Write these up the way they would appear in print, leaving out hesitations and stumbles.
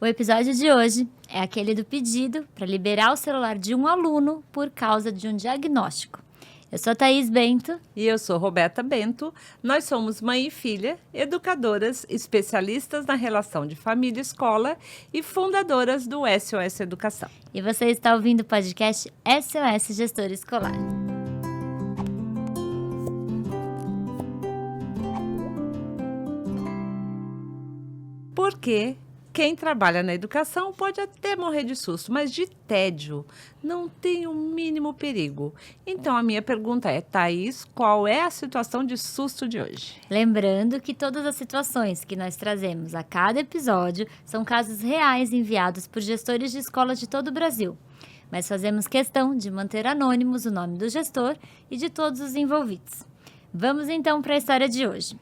O episódio de hoje é aquele do pedido para liberar o celular de um aluno por causa de um diagnóstico. Eu sou a Thaís Bento. E eu sou Roberta Bento. Nós somos mãe e filha, educadoras, especialistas na relação de família e escola e fundadoras do SOS Educação. E você está ouvindo o podcast SOS Gestor Escolar. Porque quem trabalha na educação pode até morrer de susto, mas de tédio não tem o mínimo perigo. Então a minha pergunta é, Thaís, qual é a situação de susto de hoje? Lembrando que todas as situações que nós trazemos a cada episódio são casos reais enviados por gestores de escolas de todo o Brasil. Mas fazemos questão de manter anônimos o nome do gestor e de todos os envolvidos. Vamos então para a história de hoje.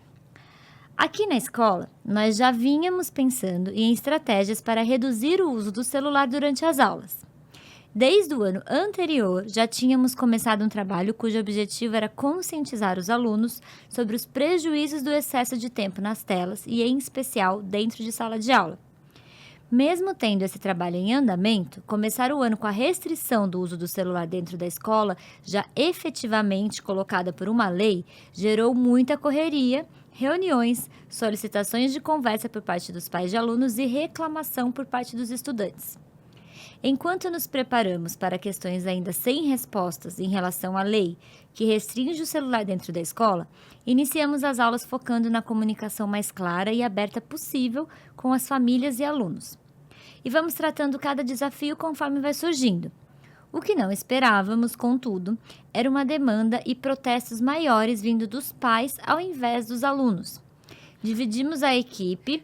Aqui na escola, nós já vínhamos pensando em estratégias para reduzir o uso do celular durante as aulas. Desde o ano anterior, já tínhamos começado um trabalho cujo objetivo era conscientizar os alunos sobre os prejuízos do excesso de tempo nas telas e, em especial, dentro de sala de aula. Mesmo tendo esse trabalho em andamento, começar o ano com a restrição do uso do celular dentro da escola, já efetivamente colocada por uma lei, gerou muita correria, reuniões, solicitações de conversa por parte dos pais de alunos e reclamação por parte dos estudantes. Enquanto nos preparamos para questões ainda sem respostas em relação à lei que restringe o celular dentro da escola, iniciamos as aulas focando na comunicação mais clara e aberta possível com as famílias e alunos. E vamos tratando cada desafio conforme vai surgindo. O que não esperávamos, contudo, era uma demanda e protestos maiores vindo dos pais ao invés dos alunos. Dividimos a equipe...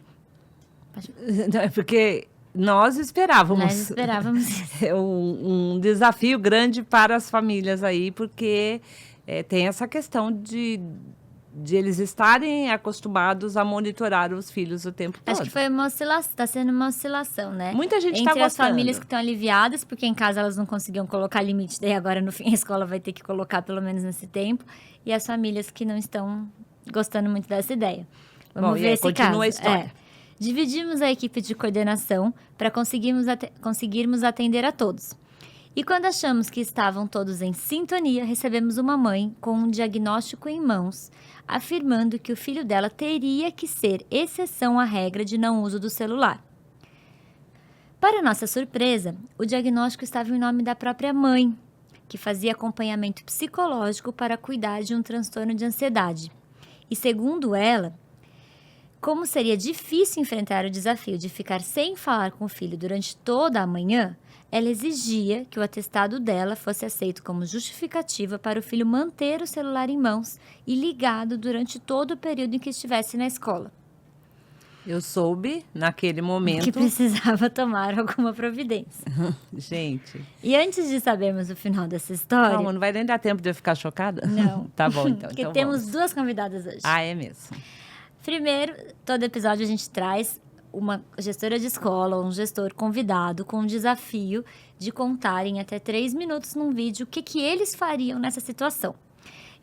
Porque nós esperávamos um desafio grande para as famílias aí, porque tem essa questão de eles estarem acostumados a monitorar os filhos o tempo todo. Acho que foi uma oscilação, está sendo uma oscilação, né? Muita gente está gostando. Entre as famílias que estão aliviadas, porque em casa elas não conseguiam colocar limite, daí agora no fim a escola vai ter que colocar pelo menos nesse tempo, e as famílias que não estão gostando muito dessa ideia. Vamos ver esse caso. Continua a história. Dividimos a equipe de coordenação para conseguirmos atender a todos. E quando achamos que estavam todos em sintonia, recebemos uma mãe com um diagnóstico em mãos, afirmando que o filho dela teria que ser exceção à regra de não uso do celular. Para nossa surpresa, o diagnóstico estava em nome da própria mãe, que fazia acompanhamento psicológico para cuidar de um transtorno de ansiedade. E segundo ela, como seria difícil enfrentar o desafio de ficar sem falar com o filho durante toda a manhã, ela exigia que o atestado dela fosse aceito como justificativa para o filho manter o celular em mãos e ligado durante todo o período em que estivesse na escola. Eu soube, naquele momento... que precisava tomar alguma providência. Gente... E antes de sabermos o final dessa história... Calma, não vai nem dar tempo de eu ficar chocada? Não. Tá bom, então. Porque então temos vamos. duas convidadas hoje. Ah, é mesmo? Primeiro, todo episódio a gente traz uma gestora de escola ou um gestor convidado com um desafio de contar em até 3 minutos num vídeo o que eles fariam nessa situação.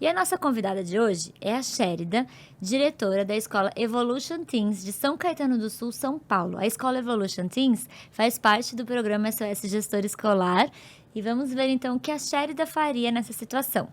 E a nossa convidada de hoje é a Sherida, diretora da Escola Evolution Teens de São Caetano do Sul, São Paulo. A Escola Evolution Teens faz parte do programa SOS Gestor Escolar e vamos ver então o que a Sherida faria nessa situação.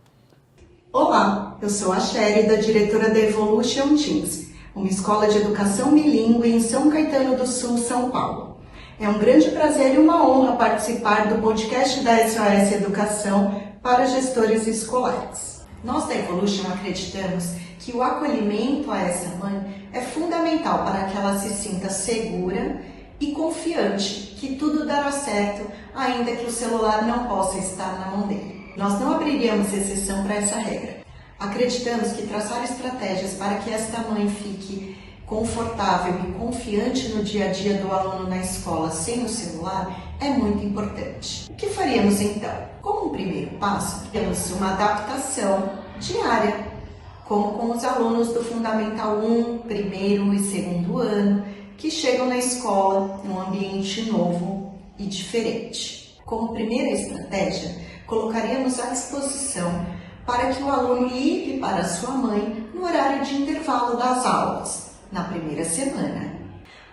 Olá, eu sou a Sherida, diretora da Evolution Teens, uma escola de educação bilíngue em São Caetano do Sul, São Paulo. É um grande prazer e uma honra participar do podcast da SOS Educação para gestores escolares. Nós da Evolution acreditamos que o acolhimento a essa mãe é fundamental para que ela se sinta segura e confiante que tudo dará certo, ainda que o celular não possa estar na mão dele. Nós não abriríamos exceção para essa regra. Acreditamos que traçar estratégias para que esta mãe fique confortável e confiante no dia a dia do aluno na escola sem o celular é muito importante. O que faríamos então? Como um primeiro passo, temos uma adaptação diária, como com os alunos do Fundamental 1, primeiro e segundo ano, que chegam na escola num ambiente novo e diferente. Como primeira estratégia, colocaríamos à disposição para que o aluno ligue para sua mãe no horário de intervalo das aulas, na primeira semana.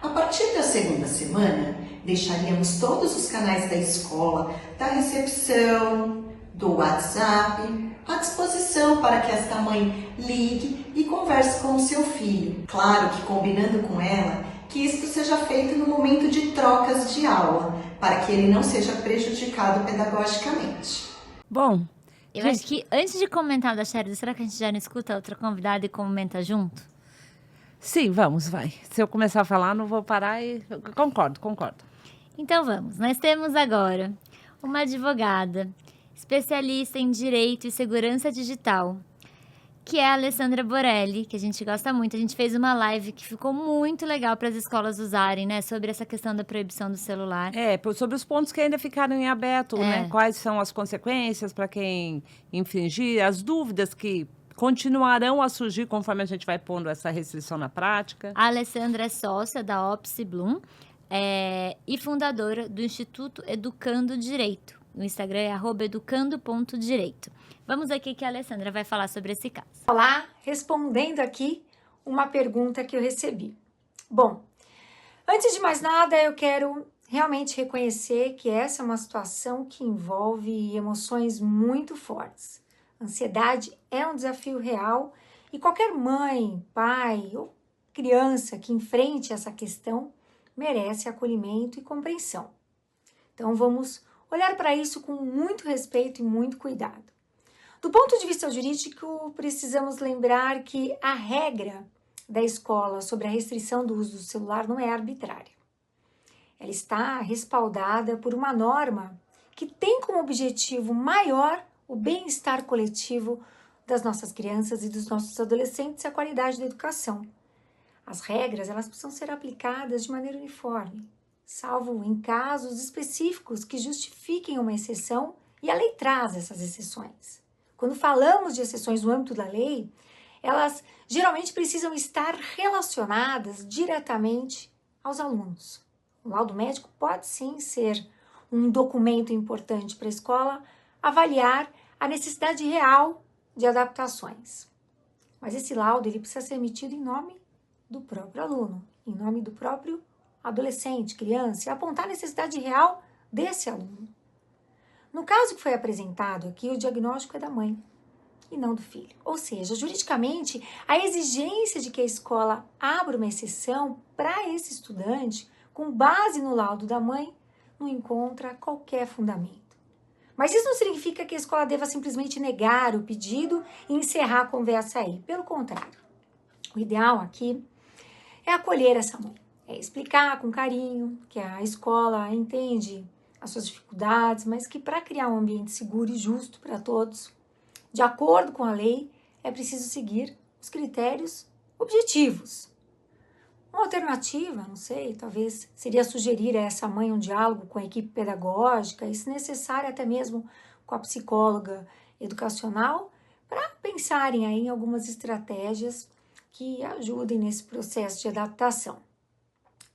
A partir da segunda semana, deixaríamos todos os canais da escola, da recepção, do WhatsApp, à disposição para que esta mãe ligue e converse com o seu filho. Claro que combinando com ela que isto seja feito no momento de trocas de aula, para que ele não seja prejudicado pedagogicamente. Bom, eu acho que antes de comentar da Sherida, será que a gente já não escuta outra convidada e comenta junto? Sim, vamos, vai. Se eu começar a falar, não vou parar e... Concordo. Então vamos. Nós temos agora uma advogada, especialista em Direito e Segurança Digital, que é a Alessandra Borelli, que a gente gosta muito. A gente fez uma live que ficou muito legal para as escolas usarem, né? Sobre essa questão da proibição do celular. Sobre os pontos que ainda ficaram em aberto, né? Quais são as consequências para quem infringir, as dúvidas que continuarão a surgir conforme a gente vai pondo essa restrição na prática. A Alessandra é sócia da Opsi Bloom e fundadora do Instituto Educando Direito. O Instagram é @educando.direito. Vamos ver o que a Alessandra vai falar sobre esse caso. Olá, respondendo aqui uma pergunta que eu recebi. Bom, antes de mais nada, eu quero realmente reconhecer que essa é uma situação que envolve emoções muito fortes. Ansiedade é um desafio real e qualquer mãe, pai ou criança que enfrente essa questão merece acolhimento e compreensão. Então vamos olhar para isso com muito respeito e muito cuidado. Do ponto de vista jurídico, precisamos lembrar que a regra da escola sobre a restrição do uso do celular não é arbitrária. Ela está respaldada por uma norma que tem como objetivo maior o bem-estar coletivo das nossas crianças e dos nossos adolescentes e a qualidade da educação. As regras, elas precisam ser aplicadas de maneira uniforme, salvo em casos específicos que justifiquem uma exceção, e a lei traz essas exceções. Quando falamos de exceções no âmbito da lei, elas geralmente precisam estar relacionadas diretamente aos alunos. O laudo médico pode sim ser um documento importante para a escola avaliar a necessidade real de adaptações. Mas esse laudo ele precisa ser emitido em nome do próprio aluno, em nome do próprio adolescente, criança, e apontar a necessidade real desse aluno. No caso que foi apresentado aqui, o diagnóstico é da mãe e não do filho. Ou seja, juridicamente, a exigência de que a escola abra uma exceção para esse estudante, com base no laudo da mãe, não encontra qualquer fundamento. Mas isso não significa que a escola deva simplesmente negar o pedido e encerrar a conversa aí. Pelo contrário, o ideal aqui é acolher essa mãe, é explicar com carinho que a escola entende as suas dificuldades, mas que para criar um ambiente seguro e justo para todos, de acordo com a lei, é preciso seguir os critérios objetivos. Uma alternativa, não sei, talvez seria sugerir a essa mãe um diálogo com a equipe pedagógica e, se necessário, até mesmo com a psicóloga educacional, para pensarem aí em algumas estratégias que ajudem nesse processo de adaptação.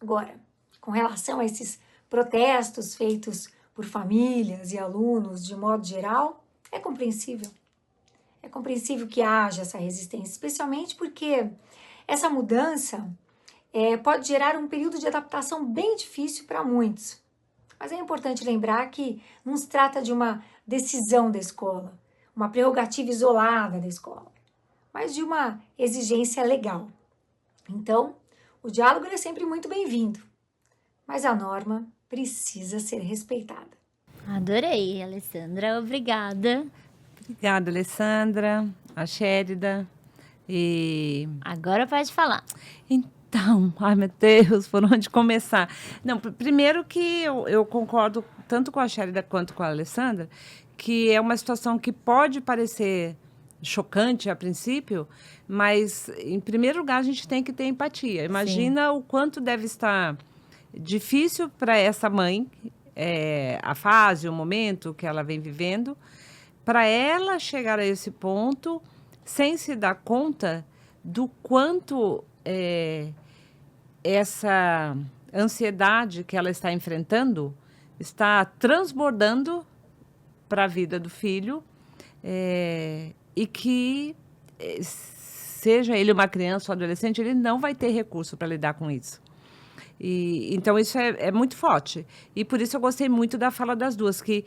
Agora, com relação a esses protestos feitos por famílias e alunos de modo geral, é compreensível. É compreensível que haja essa resistência, especialmente porque essa mudança pode gerar um período de adaptação bem difícil para muitos. Mas é importante lembrar que não se trata de uma decisão da escola, uma prerrogativa isolada da escola, mas de uma exigência legal. Então, o diálogo é sempre muito bem-vindo, mas a norma precisa ser respeitada. Adorei, Alessandra. Obrigada. Obrigada, Alessandra, a Sherida. E agora pode falar. Então, ai meu Deus, por onde começar? Não, primeiro que eu concordo tanto com a Sherida quanto com a Alessandra, que é uma situação que pode parecer chocante a princípio, mas em primeiro lugar a gente tem que ter empatia. Imagina Sim. o quanto deve estar difícil para essa mãe, a fase, o momento que ela vem vivendo, para ela chegar a esse ponto sem se dar conta do quanto essa ansiedade que ela está enfrentando está transbordando para a vida do filho, e que, seja ele uma criança ou adolescente, ele não vai ter recurso para lidar com isso. Então, isso é muito forte. E por isso eu gostei muito da fala das duas, que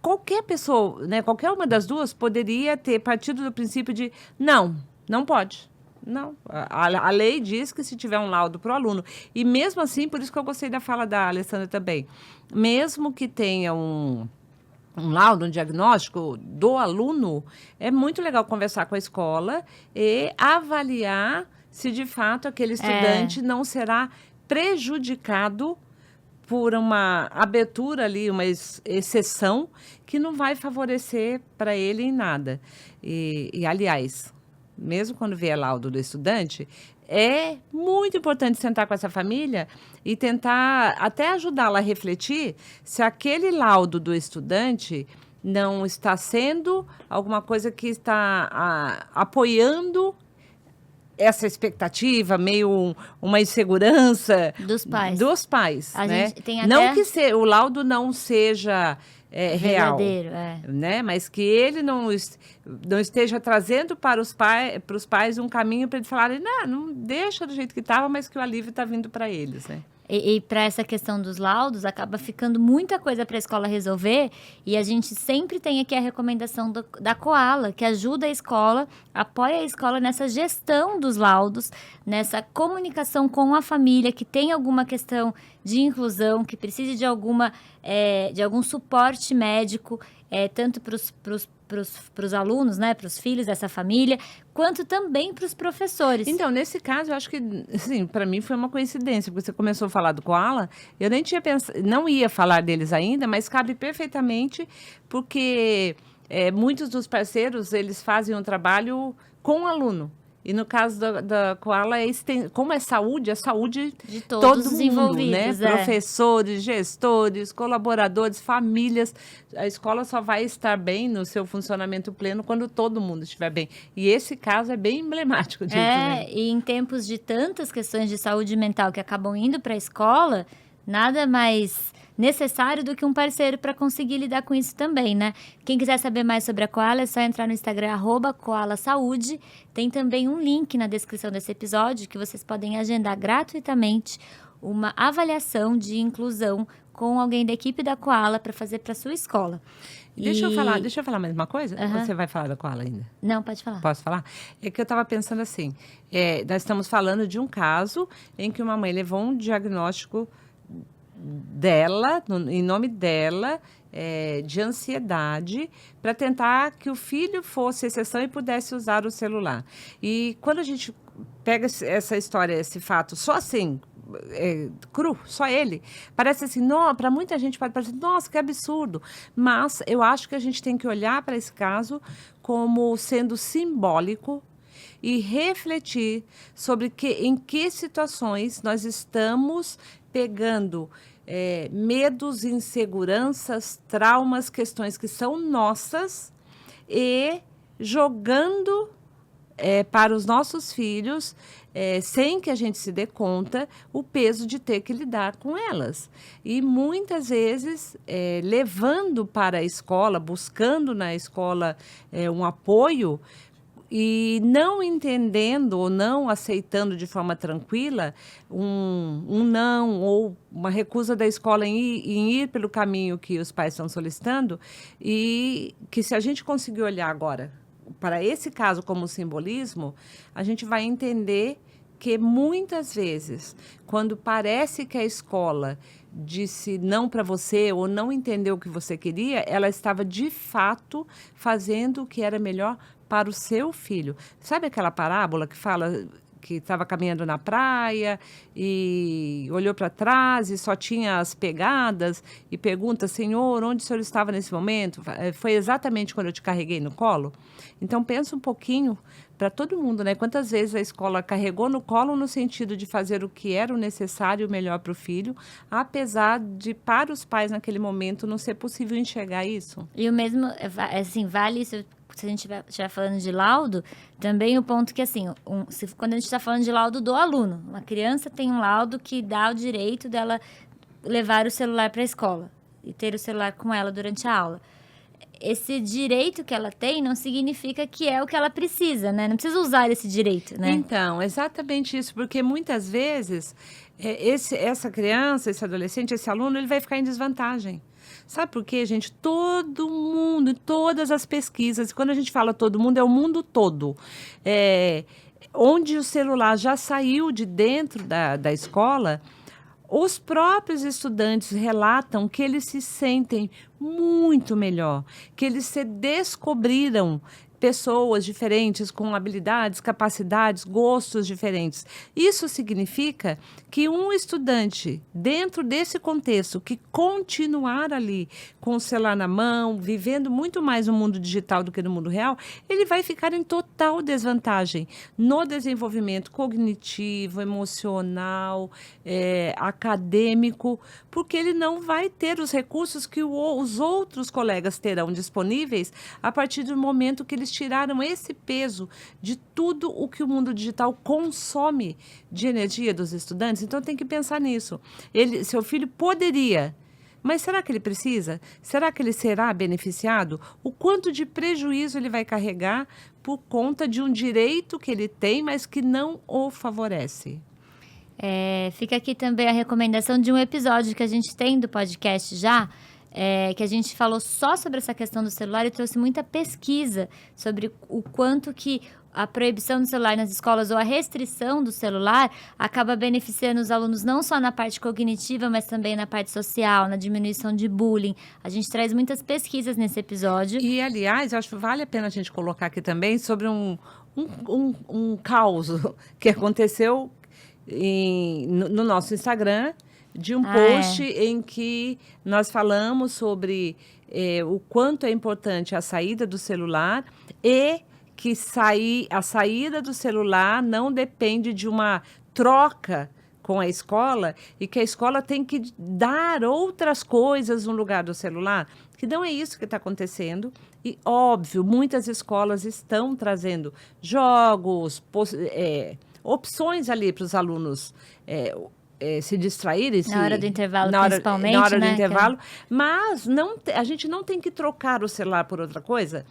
qualquer pessoa, né, qualquer uma das duas poderia ter partido do princípio de não pode. Não, a lei diz que se tiver um laudo para o aluno, e mesmo assim, por isso que eu gostei da fala da Alessandra também, mesmo que tenha um laudo, um diagnóstico do aluno, é muito legal conversar com a escola e avaliar se de fato aquele estudante não será prejudicado por uma abertura ali, uma exceção que não vai favorecer para ele em nada. Aliás, mesmo quando vier laudo do estudante, é muito importante sentar com essa família e tentar até ajudá-la a refletir se aquele laudo do estudante não está sendo alguma coisa que está apoiando essa expectativa, meio uma insegurança dos pais. Dos pais, a né? Gente tem até... Não que o laudo não seja real, né? Mas que ele não esteja trazendo para os pais um caminho para eles falarem, não deixa do jeito que estava, mas que o alívio está vindo para eles, né? E para essa questão dos laudos, acaba ficando muita coisa para a escola resolver, e a gente sempre tem aqui a recomendação da Koala, que ajuda a escola, apoia a escola nessa gestão dos laudos, nessa comunicação com a família que tem alguma questão de inclusão, que precise de algum suporte médico, tanto para os alunos, né, para os filhos dessa família, quanto também para os professores. Então, nesse caso, eu acho que, assim, para mim foi uma coincidência, porque você começou a falar do Koala, eu nem tinha pensado, não ia falar deles ainda, mas cabe perfeitamente, porque muitos dos parceiros, eles fazem um trabalho com o aluno. E no caso da Koala, como é saúde de todos os mundo, envolvidos, né? Professores, gestores, colaboradores, famílias. A escola só vai estar bem no seu funcionamento pleno quando todo mundo estiver bem. E esse caso é bem emblemático disso, né? E em tempos de tantas questões de saúde mental que acabam indo para a escola, nada mais necessário do que um parceiro para conseguir lidar com isso também, né? Quem quiser saber mais sobre a Koala, é só entrar no Instagram, @KoalaSaúde. Tem também um link na descrição desse episódio que vocês podem agendar gratuitamente uma avaliação de inclusão com alguém da equipe da Koala para fazer para sua escola. Deixa eu falar mais uma coisa? Ou você vai falar da Koala ainda? Não, pode falar. Posso falar? É que eu estava pensando assim, nós estamos falando de um caso em que uma mãe levou um diagnóstico dela, em nome dela, de ansiedade, para tentar que o filho fosse exceção e pudesse usar o celular. E quando a gente pega essa história, esse fato, só assim, cru, só ele, parece assim, para muita gente pode parecer, nossa, que absurdo. Mas eu acho que a gente tem que olhar para esse caso como sendo simbólico e refletir sobre em que situações nós estamos pegando medos, inseguranças, traumas, questões que são nossas e jogando para os nossos filhos, sem que a gente se dê conta, o peso de ter que lidar com elas. E muitas vezes levando para a escola, buscando na escola um apoio, e não entendendo ou não aceitando de forma tranquila um não ou uma recusa da escola em ir pelo caminho que os pais estão solicitando, e que se a gente conseguir olhar agora para esse caso como simbolismo, a gente vai entender que muitas vezes, quando parece que a escola disse não para você ou não entendeu o que você queria, ela estava de fato fazendo o que era melhor para o seu filho. Sabe aquela parábola que fala que estava caminhando na praia e olhou para trás e só tinha as pegadas e pergunta, Senhor, onde o Senhor estava nesse momento? Foi exatamente quando eu te carreguei no colo? Então, pensa um pouquinho para todo mundo, né? Quantas vezes a escola carregou no colo no sentido de fazer o que era o necessário e o melhor para o filho, apesar de, para os pais naquele momento, não ser possível enxergar isso? E o mesmo, assim, vale isso. Se a gente estiver falando de laudo, também o ponto que, assim, quando a gente está falando de laudo do aluno, uma criança tem um laudo que dá o direito dela levar o celular para a escola e ter o celular com ela durante a aula. esse direito que ela tem não significa que é o que ela precisa, né? Não precisa usar esse direito, né? Então, exatamente isso, porque muitas vezes essa criança, esse adolescente, esse aluno, ele vai ficar em desvantagem. Sabe por quê, gente? Todo mundo, todas as pesquisas, quando a gente fala todo mundo, é o mundo todo. Onde o celular já saiu de dentro da escola, os próprios estudantes relatam que eles se sentem muito melhor, que eles se descobriram pessoas diferentes, com habilidades, capacidades, gostos diferentes. Isso significa que um estudante, dentro desse contexto, que continuar ali com o celular na mão, vivendo muito mais no mundo digital do que no mundo real, ele vai ficar em total desvantagem no desenvolvimento cognitivo, emocional, acadêmico, porque ele não vai ter os recursos que os outros colegas terão disponíveis a partir do momento que eles tiraram esse peso de tudo o que o mundo digital consome de energia dos estudantes. Então, tem que pensar nisso. Seu filho poderia, mas será que ele precisa? Será que ele será beneficiado? O quanto de prejuízo ele vai carregar por conta de um direito que ele tem, mas que não o favorece? Fica aqui também a recomendação de um episódio que a gente tem do podcast já, que a gente falou só sobre essa questão do celular e trouxe muita pesquisa sobre o quanto que a proibição do celular nas escolas ou a restrição do celular acaba beneficiando os alunos não só na parte cognitiva, mas também na parte social, na diminuição de bullying. A gente traz muitas pesquisas nesse episódio. E, aliás, eu acho que vale a pena a gente colocar aqui também sobre um caos que aconteceu no nosso Instagram, de um post em que nós falamos sobre o quanto é importante a saída do celular e que a saída do celular não depende de uma troca com a escola e que a escola tem que dar outras coisas no lugar do celular, que não é isso que está acontecendo. E, óbvio, muitas escolas estão trazendo jogos, opções ali para os alunos se distraírem. Na hora do intervalo, principalmente. Na hora do intervalo. Mas a gente não tem que trocar o celular por outra coisa.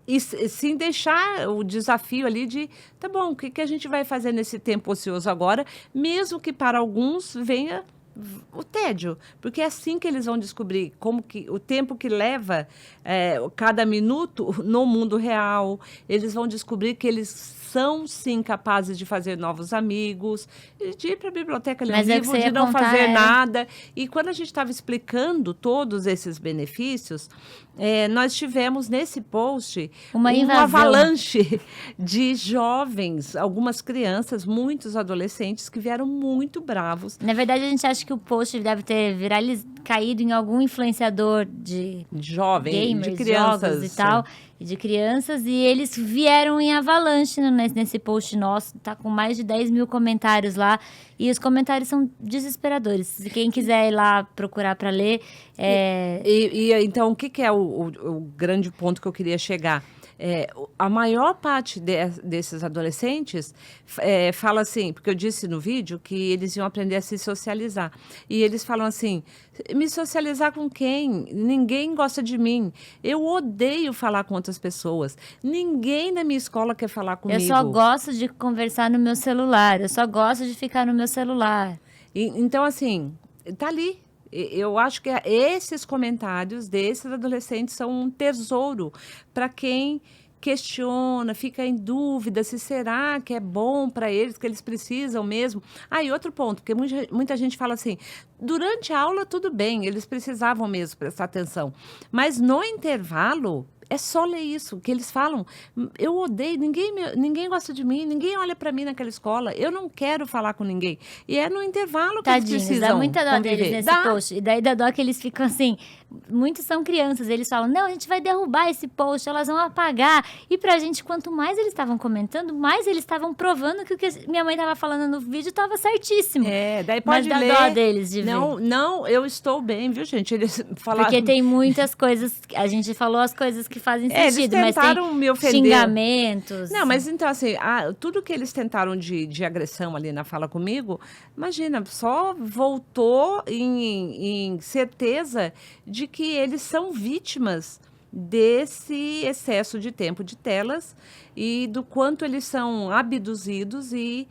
E sim deixar o desafio ali de, tá bom, o que a gente vai fazer nesse tempo ocioso agora, mesmo que para alguns venha o tédio, porque é assim que eles vão descobrir como que o tempo que leva cada minuto no mundo real, eles vão descobrir que eles são sim capazes de fazer novos amigos, de ir para a biblioteca ler um livro, de não fazer nada. E quando a gente estava explicando todos esses benefícios, nós tivemos nesse post uma avalanche de jovens, algumas crianças, muitos adolescentes que vieram muito bravos. Na verdade, a gente acha que o post deve ter caído em algum influenciador de jovens, gamers, de crianças jogos e tal, de crianças, e eles vieram em avalanche nesse post nosso, tá com mais de 10 mil comentários lá, e os comentários são desesperadores. Se quem quiser ir lá procurar para ler... Então, o que é o grande ponto que eu queria chegar? A maior parte desses adolescentes fala assim, porque eu disse no vídeo que eles iam aprender a se socializar. E eles falam assim, me socializar com quem? Ninguém gosta de mim. Eu odeio falar com outras pessoas. Ninguém na minha escola quer falar comigo. Eu só gosto de conversar no meu celular. Eu só gosto de ficar no meu celular. Então, assim, tá ali. Eu acho que esses comentários desses adolescentes são um tesouro para quem questiona, fica em dúvida se será que é bom para eles, que eles precisam mesmo. E outro ponto, porque muita gente fala assim, durante a aula tudo bem, eles precisavam mesmo prestar atenção, mas no intervalo... É só ler isso, que eles falam, eu odeio, ninguém gosta de mim, ninguém olha para mim naquela escola, eu não quero falar com ninguém. E é no intervalo que eles precisam dá muita dó conviver. Deles nesse post. E daí dá dó que eles ficam assim, muitos são crianças, eles falam, não, a gente vai derrubar esse post, elas vão apagar. E pra gente, quanto mais eles estavam comentando, mais eles estavam provando que o que minha mãe estava falando no vídeo estava certíssimo. Daí pode ler. Mas dá dó deles de ver. Não, eu estou bem, viu, gente? Eles falaram... Porque tem muitas coisas, a gente falou as coisas que fazem sentido, eles tentaram mas me ofender. Xingamentos. Não, mas então assim, tudo que eles tentaram de agressão ali na fala comigo, imagina, só voltou em certeza de que eles são vítimas desse excesso de tempo de telas e do quanto eles são abduzidos e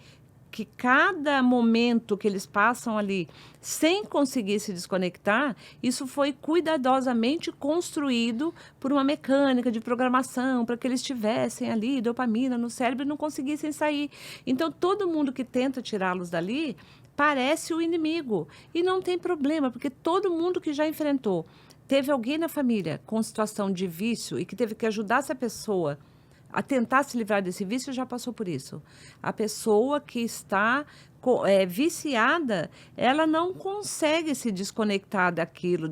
que cada momento que eles passam ali sem conseguir se desconectar, isso foi cuidadosamente construído por uma mecânica de programação para que eles tivessem ali dopamina no cérebro e não conseguissem sair. Então, todo mundo que tenta tirá-los dali parece o inimigo. E não tem problema, porque todo mundo que já enfrentou, teve alguém na família com situação de vício e que teve que ajudar essa pessoa a tentar se livrar desse vício, já passou por isso. A pessoa que está viciada, ela não consegue se desconectar daquilo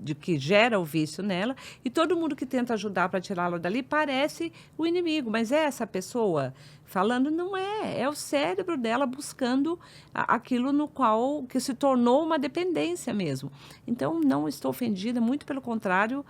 de que gera o vício nela, e todo mundo que tenta ajudar para tirá-la dali parece o inimigo, mas é essa pessoa falando, não é o cérebro dela buscando aquilo no qual que se tornou uma dependência mesmo. Então, não estou ofendida, muito pelo contrário,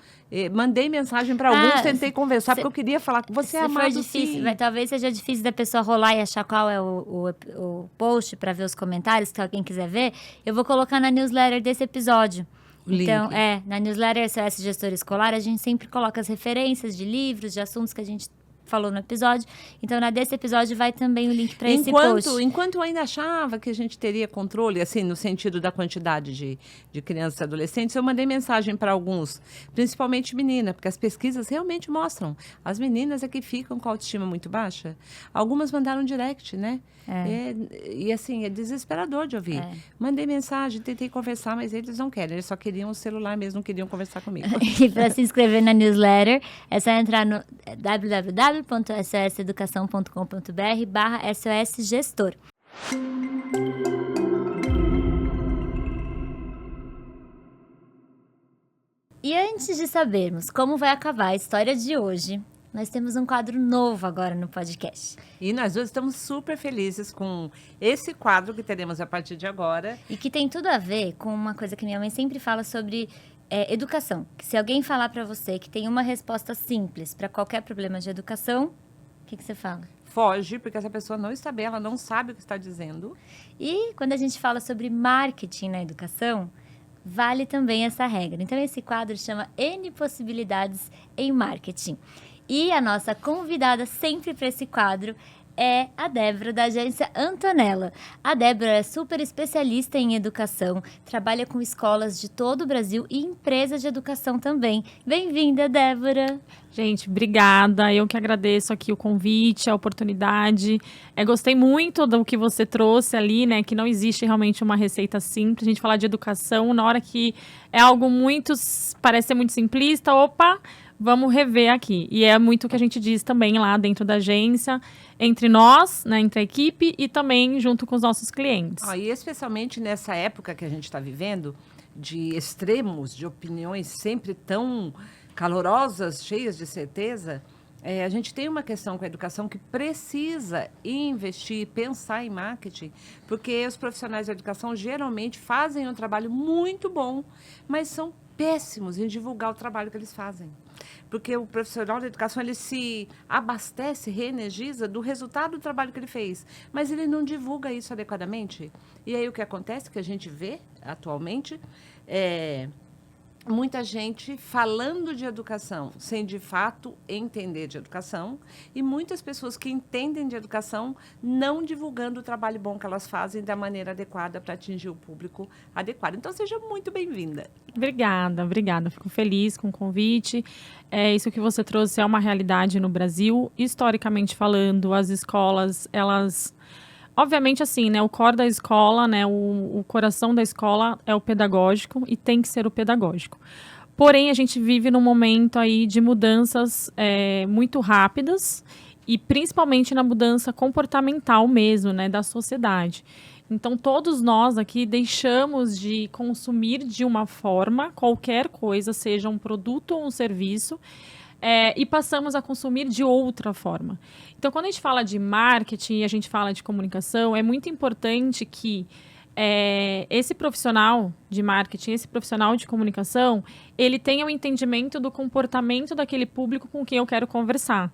mandei mensagem para alguns, tentei conversar, porque eu queria falar com você, amado, difícil, mas talvez seja difícil da pessoa rolar e achar qual é o post para ver os comentários, se alguém quiser ver, eu vou colocar na newsletter desse episódio. Então, na newsletter SOS Gestor Escolar, a gente sempre coloca as referências de livros, de assuntos que a gente falou no episódio. Então, desse episódio vai também o link para esse post. Enquanto eu ainda achava que a gente teria controle, assim, no sentido da quantidade de crianças e adolescentes, eu mandei mensagem para alguns, principalmente menina, porque as pesquisas realmente mostram. As meninas é que ficam com a autoestima muito baixa. Algumas mandaram direct, né? E assim, é desesperador de ouvir. Mandei mensagem, tentei conversar, mas eles não querem. Eles só queriam o celular mesmo, não queriam conversar comigo. E para se inscrever na newsletter, é só entrar no www.soseducação.com.br/SOS-gestor. E antes de sabermos como vai acabar a história de hoje, nós temos um quadro novo agora no podcast. E nós dois estamos super felizes com esse quadro que teremos a partir de agora. E que tem tudo a ver com uma coisa que minha mãe sempre fala sobre educação. Que se alguém falar para você que tem uma resposta simples para qualquer problema de educação, o que você fala? Foge, porque essa pessoa não está bem, ela não sabe o que está dizendo. E quando a gente fala sobre marketing na educação, vale também essa regra. Então, esse quadro chama N Possibilidades em Marketing. E a nossa convidada sempre para esse quadro é a Débora, da agência Antonella. A Débora é super especialista em educação, trabalha com escolas de todo o Brasil e empresas de educação também. Bem-vinda, Débora! Gente, obrigada. Eu que agradeço aqui o convite, a oportunidade. Gostei muito do que você trouxe ali, né? Que não existe realmente uma receita simples. A gente falar de educação, na hora que é algo parece ser muito simplista, vamos rever aqui. E é muito o que a gente diz também lá dentro da agência, entre nós, né, entre a equipe e também junto com os nossos clientes. E especialmente nessa época que a gente está vivendo, de extremos, de opiniões sempre tão calorosas, cheias de certeza, a gente tem uma questão com a educação que precisa investir, pensar em marketing, porque os profissionais da educação geralmente fazem um trabalho muito bom, mas são péssimos em divulgar o trabalho que eles fazem. Porque o profissional da educação, ele se abastece, reenergiza do resultado do trabalho que ele fez, mas ele não divulga isso adequadamente. E aí o que acontece, que a gente vê atualmente, muita gente falando de educação sem, de fato, entender de educação, e muitas pessoas que entendem de educação não divulgando o trabalho bom que elas fazem da maneira adequada para atingir o público adequado. Então, seja muito bem-vinda. Obrigada. Fico feliz com o convite. Isso que você trouxe é uma realidade no Brasil. Historicamente falando, as escolas, elas... Obviamente, assim, né, o core da escola, né, o coração da escola é o pedagógico e tem que ser o pedagógico. Porém, a gente vive num momento aí de mudanças muito rápidas e principalmente na mudança comportamental mesmo, né, da sociedade. Então, todos nós aqui deixamos de consumir de uma forma, qualquer coisa, seja um produto ou um serviço, e passamos a consumir de outra forma. Então, quando a gente fala de marketing e a gente fala de comunicação, é muito importante que esse profissional de marketing, esse profissional de comunicação, ele tenha o entendimento do comportamento daquele público com quem eu quero conversar.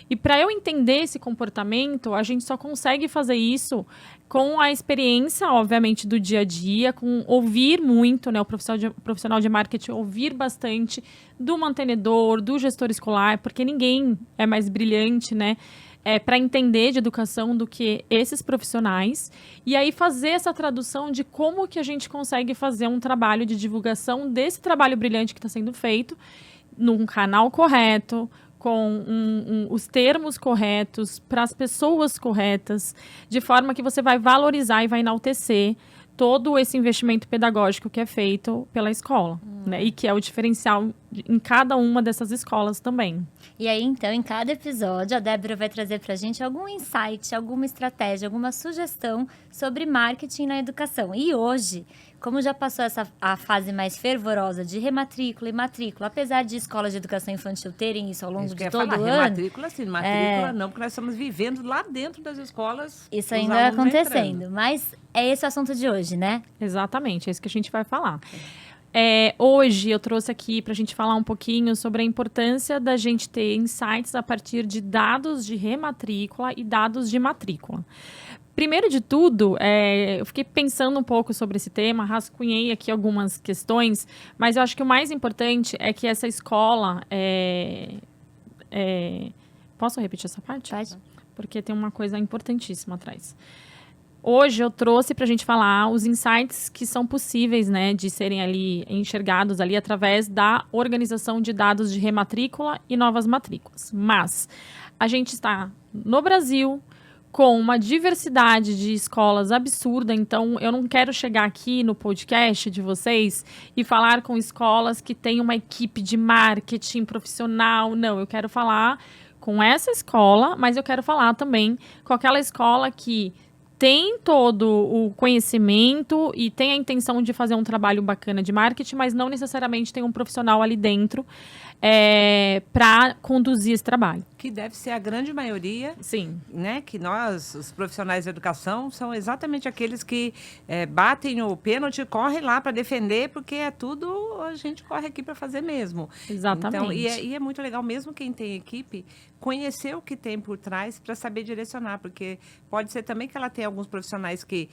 E para eu entender esse comportamento, a gente só consegue fazer isso com a experiência, obviamente, do dia a dia, com ouvir muito, né, o profissional de marketing ouvir bastante do mantenedor, do gestor escolar, porque ninguém é mais brilhante, né, para entender de educação do que esses profissionais, e aí fazer essa tradução de como que a gente consegue fazer um trabalho de divulgação desse trabalho brilhante que está sendo feito num canal correto, com os termos corretos, para as pessoas corretas, de forma que você vai valorizar e vai enaltecer todo esse investimento pedagógico que é feito pela escola, né? E que é o diferencial em cada uma dessas escolas também. E aí, então, em cada episódio, a Débora vai trazer pra gente algum insight, alguma estratégia, alguma sugestão sobre marketing na educação. E hoje, como já passou a fase mais fervorosa de rematrícula e matrícula, apesar de escolas de educação infantil terem isso ao longo de todo o ano... Rematrícula, sim. Matrícula não, porque nós estamos vivendo lá dentro das escolas. Isso ainda é acontecendo, mas é esse o assunto de hoje, né? Exatamente, é isso que a gente vai falar. Hoje eu trouxe aqui para a gente falar um pouquinho sobre a importância da gente ter insights a partir de dados de rematrícula e dados de matrícula. Primeiro de tudo, eu fiquei pensando um pouco sobre esse tema, rascunhei aqui algumas questões, mas eu acho que o mais importante é que essa escola... Posso repetir essa parte? Pode. Porque tem uma coisa importantíssima atrás. Hoje eu trouxe para a gente falar os insights que são possíveis, né, de serem ali enxergados ali através da organização de dados de rematrícula e novas matrículas. Mas a gente está no Brasil com uma diversidade de escolas absurda, então eu não quero chegar aqui no podcast de vocês e falar com escolas que têm uma equipe de marketing profissional, não, eu quero falar com essa escola, mas eu quero falar também com aquela escola que tem todo o conhecimento e tem a intenção de fazer um trabalho bacana de marketing, mas não necessariamente tem um profissional ali dentro para conduzir esse trabalho. Que deve ser a grande maioria. Sim. Né? Que nós, os profissionais de educação, são exatamente aqueles que batem o pênalti e correm lá para defender, porque é tudo a gente corre aqui para fazer mesmo. Exatamente. Então, e é muito legal, mesmo quem tem equipe, conhecer o que tem por trás para saber direcionar, porque pode ser também que ela tenha alguns profissionais que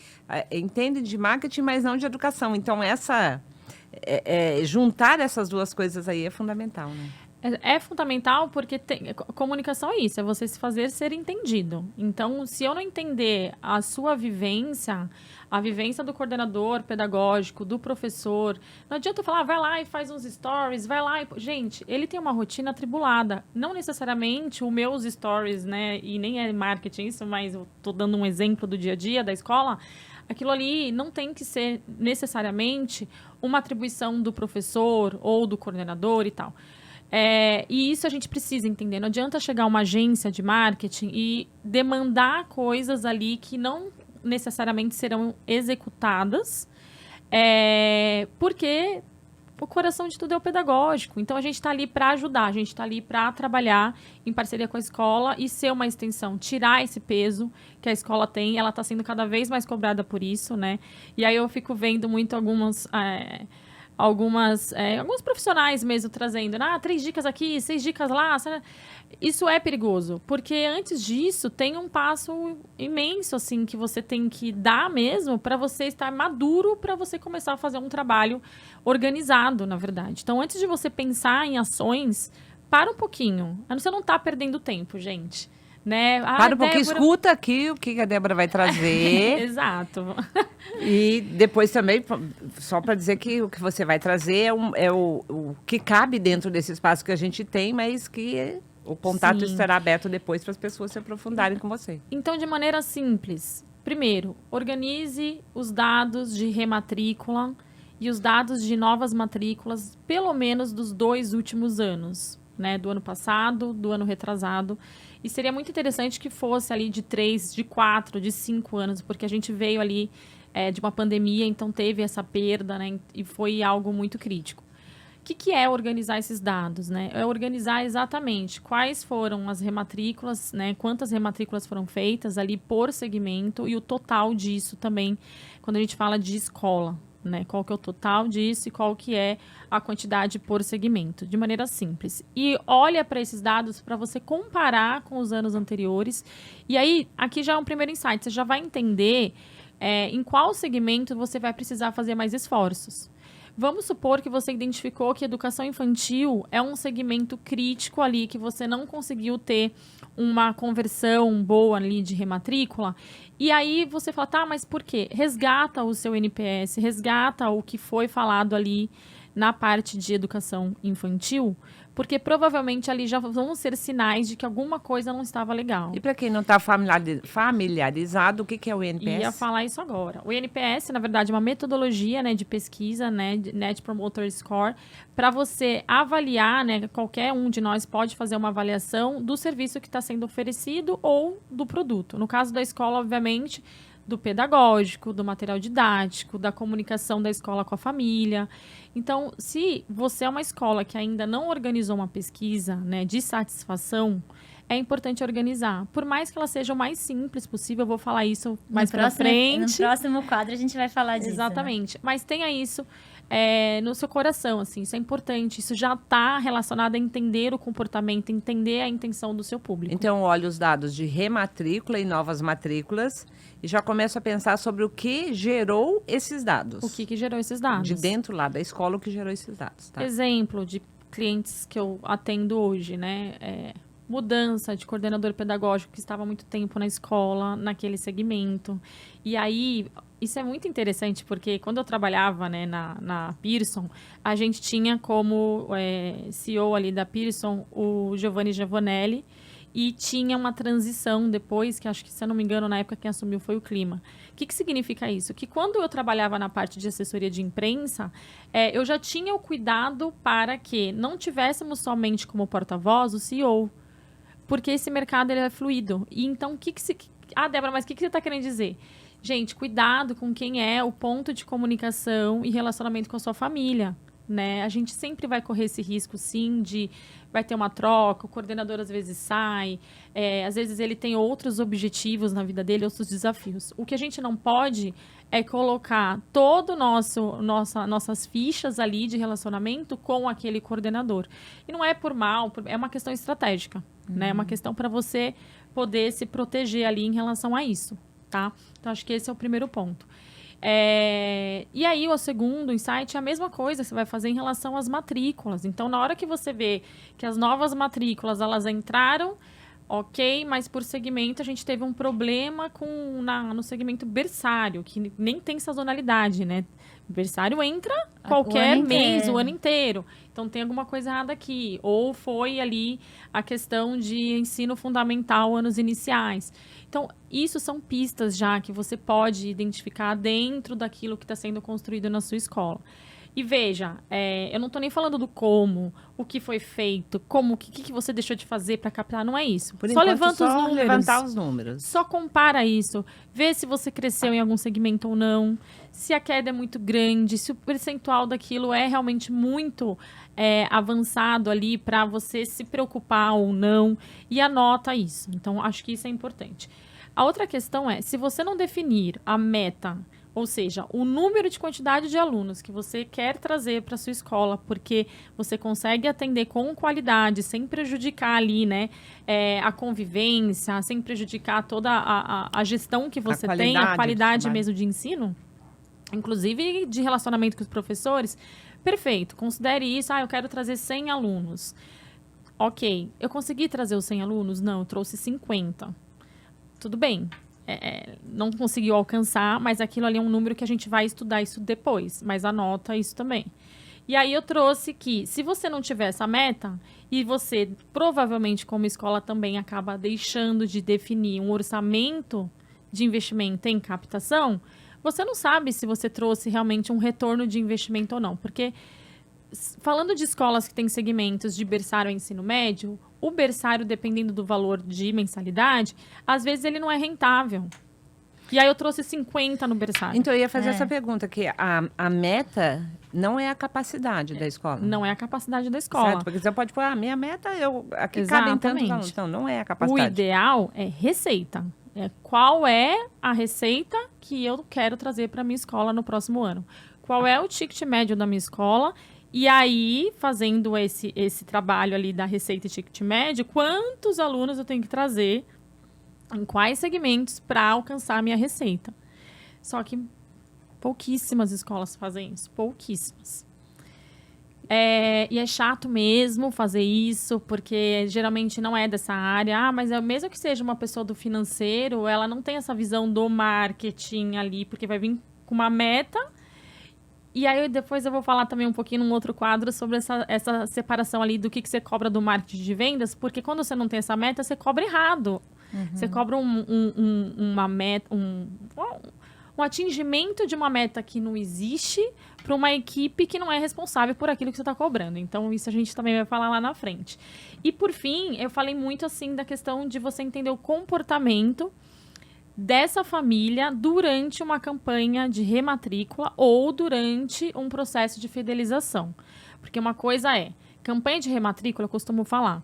entendem de marketing, mas não de educação. Então, juntar essas duas coisas aí é fundamental, né? É fundamental porque comunicação é isso, é você se fazer ser entendido. Então, se eu não entender a sua vivência, a vivência do coordenador pedagógico, do professor, não adianta eu falar, vai lá e faz uns stories, vai lá e... Gente, ele tem uma rotina atribulada. Não necessariamente os meus stories, né, e nem é marketing isso, mas eu tô dando um exemplo do dia a dia da escola. Aquilo ali não tem que ser necessariamente uma atribuição do professor ou do coordenador e tal. E isso a gente precisa entender. Não adianta chegar uma agência de marketing e demandar coisas ali que não necessariamente serão executadas, porque o coração de tudo é o pedagógico. Então, a gente está ali para ajudar, a gente está ali para trabalhar em parceria com a escola e ser uma extensão, tirar esse peso que a escola tem. Ela está sendo cada vez mais cobrada por isso, né? E aí eu fico vendo muito alguns profissionais mesmo trazendo, 3 dicas aqui, 6 dicas lá. Isso é perigoso, porque antes disso tem um passo imenso assim que você tem que dar mesmo para você estar maduro, para você começar a fazer um trabalho organizado, na verdade. Então, antes de você pensar em ações, para um pouquinho. Você não está perdendo tempo, gente. Né? Para um pouquinho, escuta aqui o que a Débora vai trazer. Exato. E depois também, só para dizer que o que você vai trazer é o que cabe dentro desse espaço que a gente tem, mas que o contato Sim. estará aberto depois para as pessoas se aprofundarem com você. Então, de maneira simples, primeiro, organize os dados de rematrícula e os dados de novas matrículas, pelo menos dos 2 últimos anos, né? Do ano passado, do ano retrasado. E seria muito interessante que fosse ali de 3, de 4, de 5 anos, porque a gente veio ali de uma pandemia, então teve essa perda, né? E foi algo muito crítico. O que é organizar esses dados, né? É organizar exatamente quais foram as rematrículas, né? Quantas rematrículas foram feitas ali por segmento e o total disso também, quando a gente fala de escola, né? Qual que é o total disso e qual que é a quantidade por segmento, de maneira simples. E olha para esses dados para você comparar com os anos anteriores. E aí, aqui já é um primeiro insight, você já vai entender em qual segmento você vai precisar fazer mais esforços. Vamos supor que você identificou que educação infantil é um segmento crítico ali, que você não conseguiu ter uma conversão boa ali de rematrícula. E aí você fala, tá, mas por quê? Resgata o seu NPS, resgata o que foi falado ali na parte de educação infantil, porque provavelmente ali já vão ser sinais de que alguma coisa não estava legal. E para quem não está familiarizado, o que é o NPS? Ia falar isso agora. O NPS, na verdade, é uma metodologia, né, de pesquisa, né, de Net Promoter Score, para você avaliar, né, qualquer um de nós pode fazer uma avaliação do serviço que está sendo oferecido ou do produto. No caso da escola, obviamente, do pedagógico, do material didático, da comunicação da escola com a família. Então, se você é uma escola que ainda não organizou uma pesquisa, né, de satisfação, é importante organizar. Por mais que ela seja o mais simples possível, eu vou falar isso mais pra frente. No próximo quadro a gente vai falar disso. Exatamente. Né? Mas tenha isso no seu coração, assim, isso é importante. Isso já está relacionado a entender o comportamento, entender a intenção do seu público. Então, olha os dados de rematrícula e novas matrículas e já começa a pensar sobre o que gerou esses dados. O que gerou esses dados. De dentro lá da escola, o que gerou esses dados. Tá? Exemplo de clientes que eu atendo hoje, né? Mudança de coordenador pedagógico que estava há muito tempo na escola, naquele segmento. E aí, isso é muito interessante, porque quando eu trabalhava, né, na Pearson, a gente tinha como CEO ali da Pearson o Giovanni Giovanelli, e tinha uma transição depois, que acho que, se eu não me engano, na época quem assumiu foi o Clima. O que significa isso? Que quando eu trabalhava na parte de assessoria de imprensa, eu já tinha o cuidado para que não tivéssemos somente como porta-voz o CEO, porque esse mercado ele é fluido. E então, Débora, mas o que você está querendo dizer? Gente, cuidado com quem é o ponto de comunicação e relacionamento com a sua família, né? A gente sempre vai correr esse risco, sim, vai ter uma troca, o coordenador às vezes sai, às vezes ele tem outros objetivos na vida dele, outros desafios. O que a gente não pode é colocar todo nossas fichas ali de relacionamento com aquele coordenador. E não é por mal, é uma questão estratégica, né? É uma questão para você poder se proteger ali em relação a isso, tá? Então, acho que esse é o primeiro ponto. E aí, o segundo insight é a mesma coisa que você vai fazer em relação às matrículas. Então, na hora que você vê que as novas matrículas, elas entraram, ok, mas por segmento a gente teve um problema no segmento berçário, que nem tem sazonalidade, né? Berçário entra qualquer mês, o ano inteiro. Então, tem alguma coisa errada aqui. Ou foi ali a questão de ensino fundamental, anos iniciais. Então, isso são pistas já que você pode identificar dentro daquilo que está sendo construído na sua escola. E veja, eu não estou nem falando do como, o que foi feito, o que você deixou de fazer para captar, não é isso. Por enquanto, só levantar os números. Só compara isso, vê se você cresceu em algum segmento ou não, se a queda é muito grande, se o percentual daquilo é realmente muito avançado ali para você se preocupar ou não, e anota isso. Então, acho que isso é importante. A outra questão é, se você não definir a meta, ou seja, o número de quantidade de alunos que você quer trazer para sua escola, porque você consegue atender com qualidade, sem prejudicar ali, né, a convivência, sem prejudicar toda a gestão que você tem, a qualidade mesmo de ensino, inclusive de relacionamento com os professores, perfeito, considere isso, eu quero trazer 100 alunos. Ok, eu consegui trazer os 100 alunos? Não, eu trouxe 50. Tudo bem. Não conseguiu alcançar, mas aquilo ali é um número que a gente vai estudar isso depois, mas anota isso também. E aí eu trouxe que, se você não tiver essa meta, e você provavelmente como escola também acaba deixando de definir um orçamento de investimento em captação, você não sabe se você trouxe realmente um retorno de investimento ou não, porque falando de escolas que têm segmentos de berçário a ensino médio, o berçário, dependendo do valor de mensalidade, às vezes ele não é rentável. E aí eu trouxe 50 no berçário. Então, eu ia fazer essa pergunta, que a meta não é a capacidade da escola. Não é a capacidade da escola. Certo, porque você pode pôr, minha meta, aqui cabem tantos alunos. Então, não é a capacidade. O ideal é receita. Qual é a receita que eu quero trazer para a minha escola no próximo ano? qual é o ticket médio da minha escola, e aí, fazendo esse trabalho ali da receita e ticket médio, quantos alunos eu tenho que trazer, em quais segmentos, para alcançar a minha receita. Só que pouquíssimas escolas fazem isso, pouquíssimas. E é chato mesmo fazer isso, porque geralmente não é dessa área. Mas mesmo que seja uma pessoa do financeiro, ela não tem essa visão do marketing ali, porque vai vir com uma meta. E aí depois eu vou falar também um pouquinho num outro quadro sobre essa separação ali do que você cobra do marketing de vendas, porque quando você não tem essa meta, você cobra errado. Você cobra uma meta, um atingimento de uma meta que não existe para uma equipe que não é responsável por aquilo que você está cobrando. Então, isso a gente também vai falar lá na frente. E, por fim, eu falei muito, assim, da questão de você entender o comportamento dessa família durante uma campanha de rematrícula ou durante um processo de fidelização. Porque uma coisa campanha de rematrícula, eu costumo falar,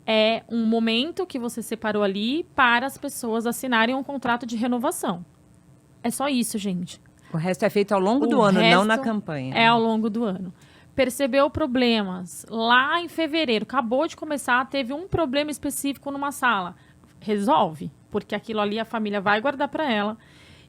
é um momento que você separou ali para as pessoas assinarem um contrato de renovação. É só isso, gente. O resto é feito ao longo do ano, não na campanha. É ao longo do ano. Percebeu problemas lá em fevereiro, acabou de começar, teve um problema específico numa sala. Resolve, porque aquilo ali a família vai guardar para ela